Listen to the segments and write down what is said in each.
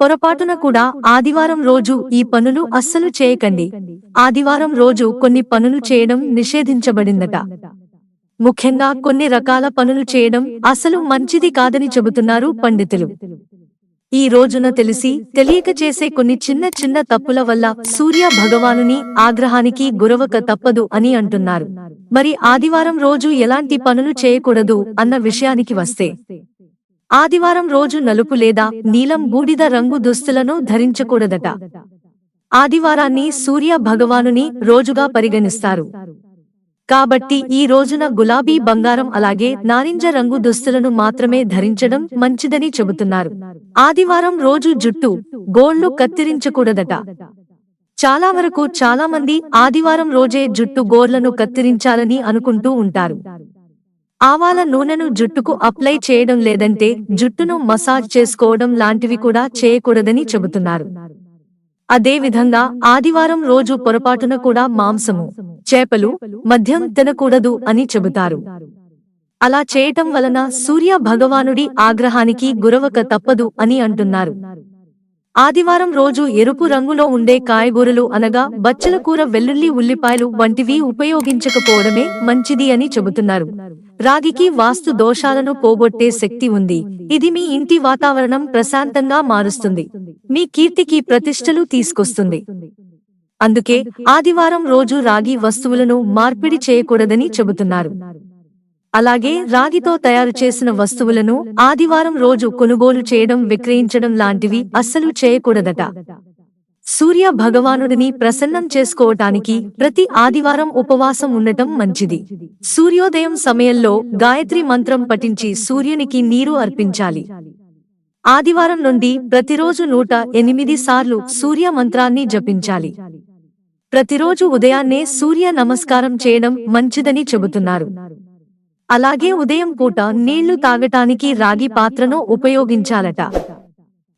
పొరపాటున కూడా ఆదివారం రోజు ఈ పనులు అస్సలు చేయకండి. ఆదివారం రోజు కొన్ని పనులు చేయడం నిషేధించబడిందట. ముఖ్యంగా కొన్ని రకాల పనులు చేయడం అసలు మంచిది కాదని చెబుతున్నారు పండితులు. ఈ రోజున తెలిసి తెలియక చేసే కొన్ని చిన్న చిన్న తప్పుల వల్ల సూర్య భగవానుని ఆగ్రహానికి గురవక తప్పదు అని అంటున్నారు. మరి ఆదివారం రోజు ఎలాంటి పనులు చేయకూడదు అన్న విషయానికి వస్తే, ఆదివారం రోజు నలుపు లేదా నీలం బూడిద రంగు దుస్తులను ధరించకూడదట. ఆదివారాన్ని సూర్య భగవానుని రోజుగా పరిగణిస్తారు కాబట్టి ఈ రోజున గులాబీ, బంగారం అలాగే నారింజ రంగు దుస్తులను మాత్రమే ధరించడం మంచిదని చెబుతున్నారు. ఆదివారం రోజు జుట్టు, గోళ్లు కత్తిరించకూడదట. చాలా వరకు చాలా మంది ఆదివారం రోజే జుట్టు గోర్లను కత్తిరించాలని అనుకుంటూ ఉంటారు. ఆవాల నూనెను జుట్టుకు అప్లై చేయడం లేదంటే జుట్టును మసాజ్ చేసుకోవడం లాంటివి కూడా చేయకూడదని చెబుతున్నారు. అదే విధంగా ఆదివారం రోజు పొరపాటున కూడా మాంసము, చేపలు, మద్యం తినకూడదు అని చెబుతారు. అలా చేయటం వలన సూర్య భగవానుడి ఆగ్రహానికి గురవక తప్పదు అని అంటున్నారు. ఆదివారం రోజు ఎరుపు రంగులో ఉండే కాయగూరలు అనగా బచ్చల కూర, వెల్లుల్లి, ఉల్లిపాయలు వంటివి ఉపయోగించకపోవడమే మంచిది అని చెబుతున్నారు. రాగికి వాస్తు దోషాలను పోగొట్టే శక్తి ఉంది. ఇది మీ ఇంటి వాతావరణం ప్రశాంతంగా మారుస్తుంది, మీ కీర్తికి ప్రతిష్టలు తీసుకొస్తుంది. అందుకే ఆదివారం రోజు రాగి వస్తువులను మార్పిడి చేయకూడదని చెబుతున్నారు. అలాగే రాగితో తయారు చేసిన వస్తువులను ఆదివారం రోజు కొనుగోలు చేయడం, విక్రయించడం లాంటివి అస్సలు చేయకూడదట. సూర్య భగవానుడిని ప్రసన్నం చేసుకోవటానికి ప్రతి ఆదివారం ఉపవాసం ఉండటం మంచిది. సూర్యోదయం సమయంలో గాయత్రి మంత్రం పఠించి సూర్యునికి నీరు అర్పించాలి. ఆదివారం నుండి ప్రతిరోజు 108 సార్లు సూర్య మంత్రాన్ని జపించాలి. ప్రతిరోజు ఉదయాన్నే సూర్య నమస్కారం చేయడం మంచిదని చెబుతున్నారు. అలాగే ఉదయం పూట నీళ్లు తాగటానికి రాగి పాత్రను ఉపయోగించాలట.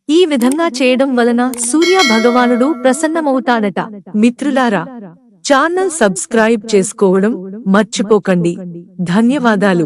ఈ విధంగా చేయడం వలన సూర్య భగవానుడు ప్రసన్నమవుతాడట. మిత్రులారా, ఛానల్ సబ్స్క్రైబ్ చేసుకోవడం మర్చిపోకండి. ధన్యవాదాలు.